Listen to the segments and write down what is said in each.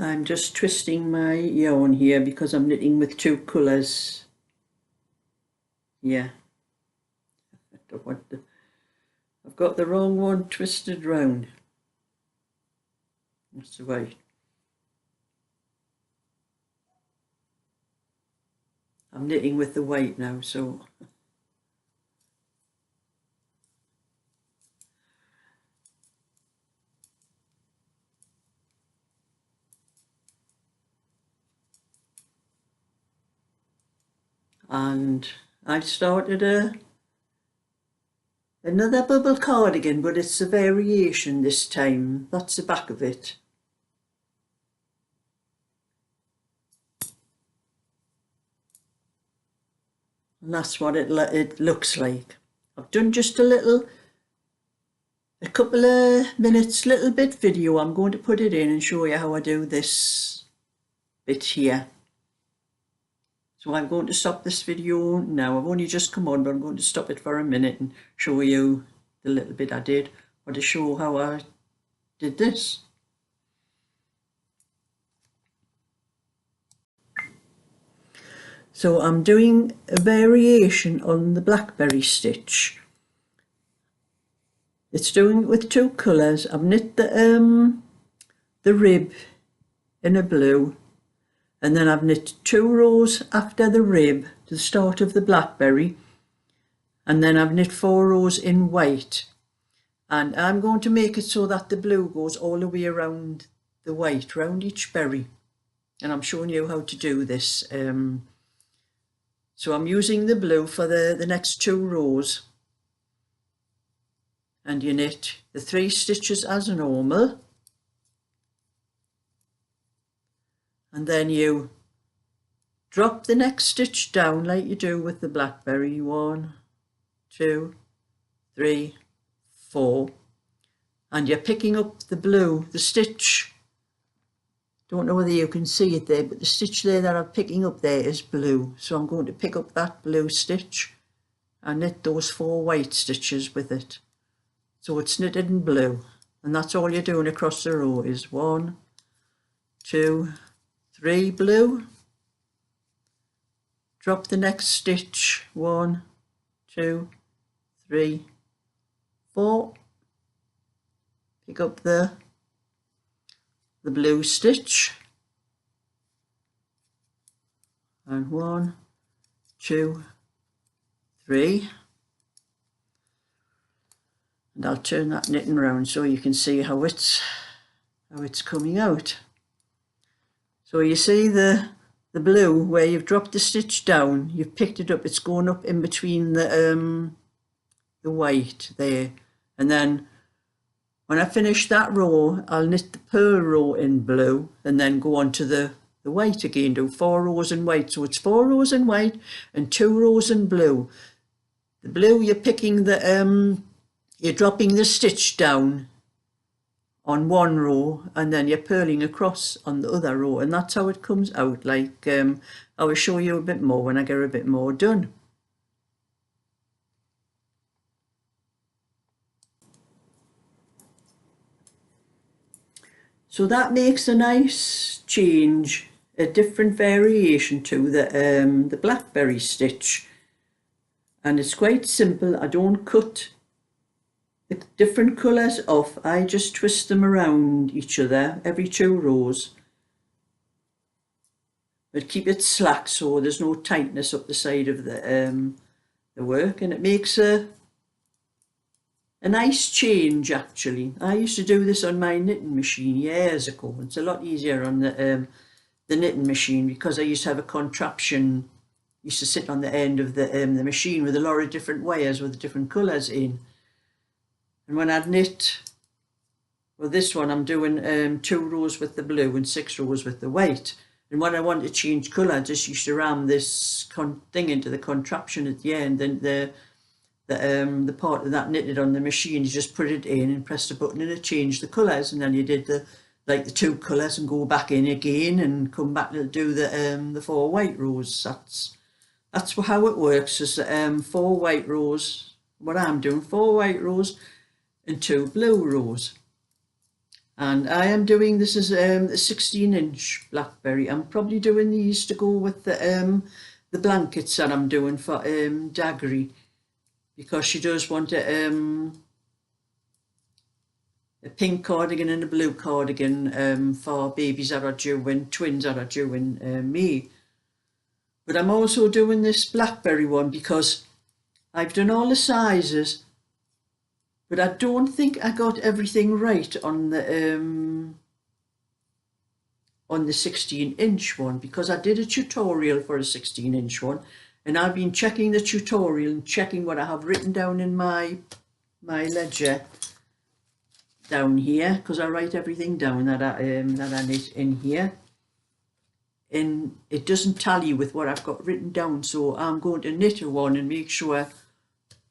I'm just twisting my yarn here because I'm knitting with two colours. Yeah, I don't want the, I've got the wrong one twisted round. That's the way. I'm knitting with the white now, so and I've started another bubble cardigan, but it's a variation this time. That's the back of it. And that's what it looks like. I've done just a couple of minutes, little bit video. I'm going to put it in and show you how I do this bit here. So I'm going to stop this video now. I've only just come on, but I'm going to stop it for a minute and show you the little bit I did, or to show how I did this. So I'm doing a variation on the Blackberry stitch. It's doing it with two colours. I've knit the rib in a blue, and then I've knit 2 rows after the rib to the start of the Blackberry, and then I've knit 4 rows in white. And I'm going to make it so that the blue goes all the way around the white, round each berry. And I'm showing you how to do this. So I'm using the blue for the next 2 rows. And you knit the 3 stitches as normal. And then you drop the next stitch down like you do with the Blackberry. 1, 2, 3, 4. And you're picking up the blue, the stitch. Don't know whether you can see it there, but the stitch there that I'm picking up there is blue. So I'm going to pick up that blue stitch and knit those 4 white stitches with it. So it's knitted in blue. And that's all you're doing across the row is 1, 2, 3 blue. Drop the next stitch, 1, 2, 3, 4. Pick up the blue stitch, and 1, 2, 3, and I'll turn that knitting around so you can see how it's coming out. So you see the blue where you've dropped the stitch down, you've picked it up, it's going up in between the white there, and then when I finish that row, I'll knit the purl row in blue and then go on to the white again, do 4 rows in white. So it's 4 rows in white and 2 rows in blue. The blue, you're picking you're dropping the stitch down on one row and then you're purling across on the other row, and that's how it comes out. Like I will show you a bit more when I get a bit more done. So that makes a nice change, a different variation to the Blackberry stitch. And it's quite simple. I don't cut the different colours off. I just twist them around each other every 2 rows. But keep it slack so there's no tightness up the side of the work, and it makes a nice change actually. I used to do this on my knitting machine years ago. It's a lot easier on the knitting machine because I used to have a contraption. Used to sit on the end of the machine with a lot of different wires with different colours in. And when I'd knit, well, this one I'm doing 2 rows with the blue and 6 rows with the white. And when I want to change colour, I just used to ram this thing into the contraption at the end, and the part of that knitted on the machine, you just put it in and press the button and it changed the colours, and then you did the 2 colours and go back in again and come back to do the 4 white rows. That's how it works. Is 4 white rows. What I'm doing, 4 white rows and 2 blue rows, And I am doing, this is a 16-inch Blackberry. I'm probably doing these to go with the blankets that I'm doing for Daggery, because she does want a pink cardigan and a blue cardigan for babies that are due in, twins that are due in May. But I'm also doing this Blackberry one because I've done all the sizes, but I don't think I got everything right on the 16-inch one, because I did a tutorial for a 16-inch one, and I've been checking the tutorial and checking what I have written down in my ledger down here, because I write everything down that I knit in here, and it doesn't tally with what I've got written down. So I'm going to knit a one and make sure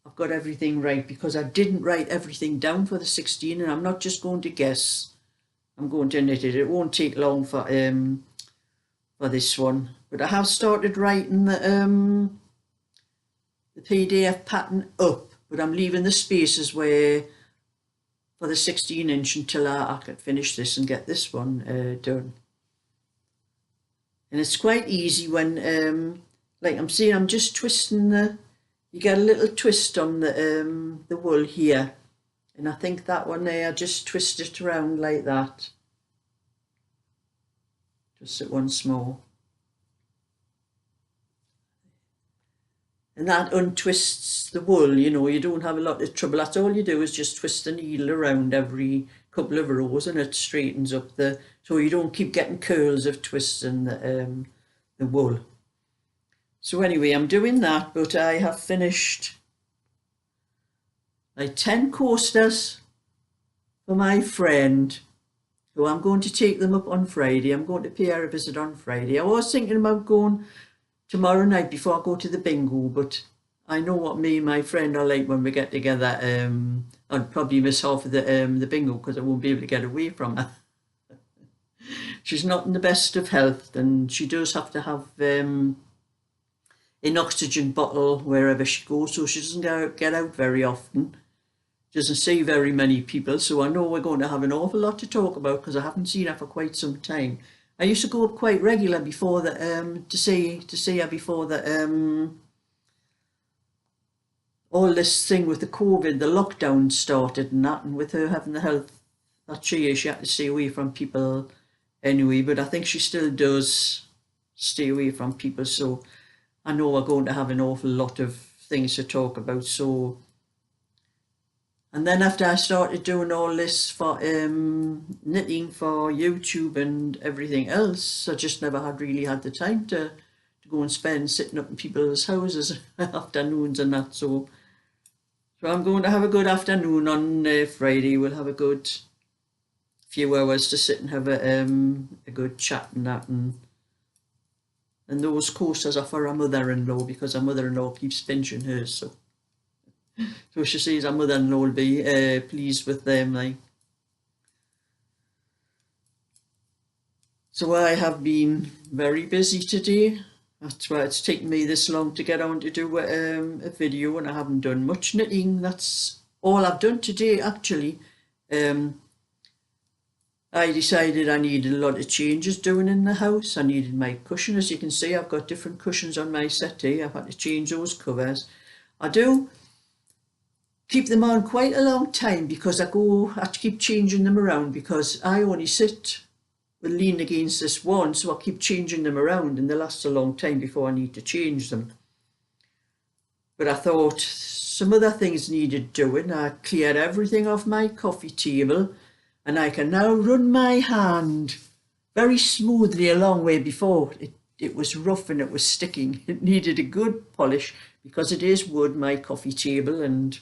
I've got everything right, because I didn't write everything down for the 16, and I'm not just going to guess. I'm going to knit it. It won't take long for this one. But I have started writing the PDF pattern up, but I'm leaving the spaces where for the 16-inch until I can finish this and get this one done. And it's quite easy when, like I'm saying, I'm just twisting you get a little twist on the wool here. And I think that one there, I just twist it around like that. Just it once more. And that untwists the wool, you know, you don't have a lot of trouble. That's all you do is just twist the needle around every couple of rows, and it straightens up so you don't keep getting curls of twisting the wool. So anyway, I'm doing that, but I have finished like 10 coasters for my friend, who I'm going to take them up on Friday. I'm going to pay her a visit on Friday. I was thinking about going tomorrow night before I go to the bingo, but I know what me and my friend are like when we get together. I'd probably miss half of the bingo because I won't be able to get away from her. She's not in the best of health, and she does have to have an oxygen bottle wherever she goes, so she doesn't get out very often. Doesn't see very many people, so I know we're going to have an awful lot to talk about, because I haven't seen her for quite some time. I used to go up quite regular before the to see her before the all this thing with the COVID, the lockdown started and that, and with her having the health that she had to stay away from people anyway. But I think she still does stay away from people, so I know we're going to have an awful lot of things to talk about. So, and then after I started doing all this for knitting for YouTube and everything else, I just never had really had the time to go and spend sitting up in people's houses afternoons and that. So I'm going to have a good afternoon on Friday. We'll have a good few hours to sit and have a good chat and that, and those coasters are for our mother-in-law, because our mother-in-law keeps pinching hers. So she says our mother-in-law will be pleased with them. Like. So I have been very busy today. That's why it's taken me this long to get on to do a video, and I haven't done much knitting. That's all I've done today, actually. I decided I needed a lot of changes doing in the house. I needed my cushion. As you can see, I've got different cushions on my settee. I've had to change those covers. I do keep them on quite a long time, because I have to keep changing them around, because I only sit with lean against this one, so I keep changing them around, and they last a long time before I need to change them. But I thought some other things needed doing. I cleared everything off my coffee table, and I can now run my hand very smoothly along, where before it was rough and it was sticking. It needed a good polish, because it is wood, my coffee table, and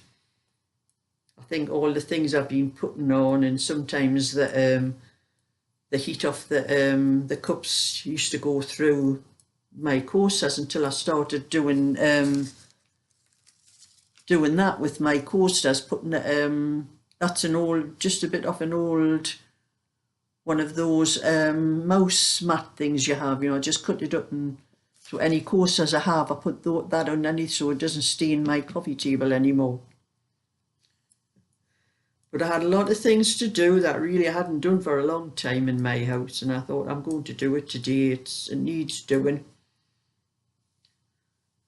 I think all the things I've been putting on, and sometimes the heat off the cups used to go through my coasters until I started doing that with my coasters, putting that's an old, just a bit of an old one of those mouse mat things you have, you know. I just cut it up, and so any coasters I have, I put that underneath so it doesn't stain my coffee table anymore. But I had a lot of things to do that really I hadn't done for a long time in my house, and I thought I'm going to do it today. It needs doing.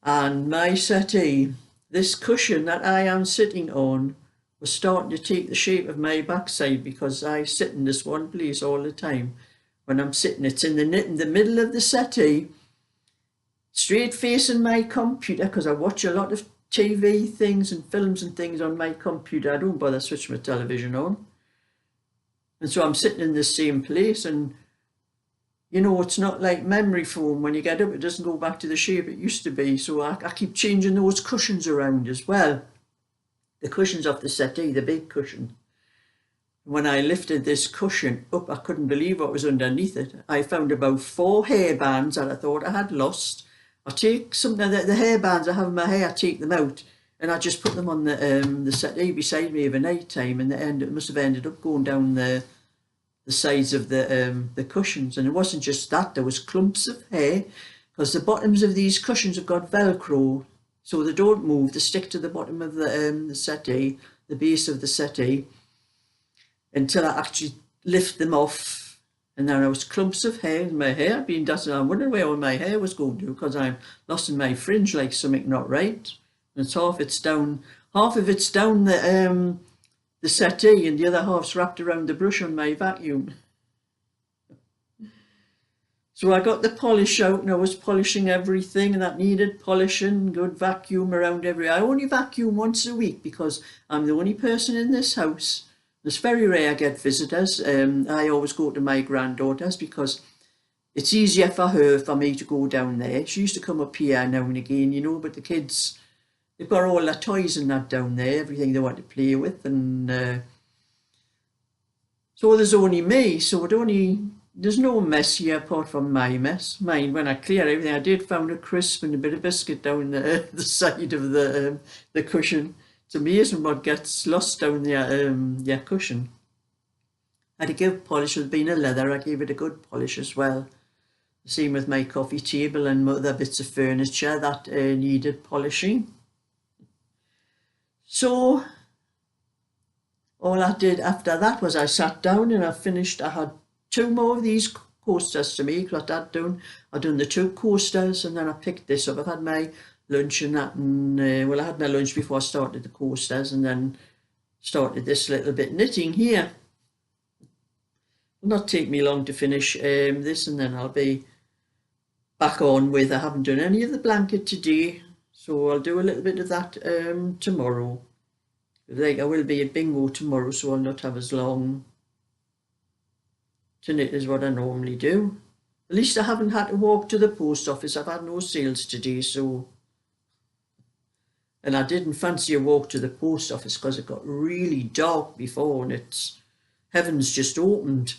And my settee, this cushion that I am sitting on, was starting to take the shape of my backside because I sit in this one place all the time. When I'm sitting, it's in the middle of the settee, straight facing my computer, because I watch a lot of TV things and films and things on my computer. I don't bother switching my television on. And so I'm sitting in the same place, and you know, it's not like memory foam. When you get up, it doesn't go back to the shape it used to be. So I keep changing those cushions around as well. The cushions off the settee, the big cushion. When I lifted this cushion up, I couldn't believe what was underneath it. I found about 4 hair bands that I thought I had lost. I take some of the hair bands I have in my hair, I take them out, and I just put them on the settee beside me every night time, and it must have ended up going down the sides of the cushions. And it wasn't just that, there was clumps of hair, because the bottoms of these cushions have got Velcro, so they don't move. They stick to the bottom of the settee, the base of the settee, until I actually lift them off. And then there was clumps of hair in my hair being dusted. I'm wondering where all my hair was going to, because I'm lost in my fringe like something not right. And it's half of it's down the settee, and the other half's wrapped around the brush on my vacuum. So I got the polish out, and I was polishing everything that needed polishing, good vacuum around everywhere. I only vacuum once a week because I'm the only person in this house. It's very rare I get visitors. I always go to my granddaughter's because it's easier for me to go down there. She used to come up here now and again, you know, but the kids, they've got all their toys and that down there, everything they want to play with, and so there's only me, so there's no mess here apart from my mess. Mine, when I clear everything, I did found a crisp and a bit of biscuit down the side of the cushion. It's amazing what gets lost down the cushion. I had to give polish. With being a leather, I gave it a good polish as well. Same with my coffee table and other bits of furniture that needed polishing. So all I did after that was I sat down and I had 2 more of these coasters to make. What I'd done the 2 coasters, and then I picked this up. I've had my lunch and that, and I had my lunch before I started the coasters, and then started this little bit knitting here. It'll not take me long to finish this, and then I'll be back on with, I haven't done any of the blanket today, so I'll do a little bit of that tomorrow. Like I will be at bingo tomorrow, so I'll not have as long to knit as what I normally do. At least I haven't had to walk to the post office. I've had no sales today, so, and I didn't fancy a walk to the post office because it got really dark before, and heavens just opened.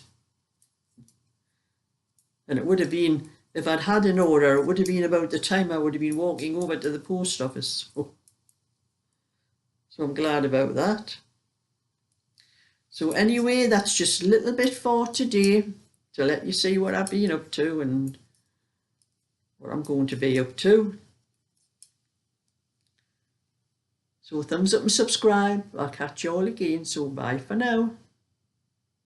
And it would have been, if I'd had an order, it would have been about the time I would have been walking over to the post office. So I'm glad about that. So anyway, that's just a little bit for today to let you see what I've been up to and what I'm going to be up to. So thumbs up and subscribe. I'll catch you all again. So bye for now.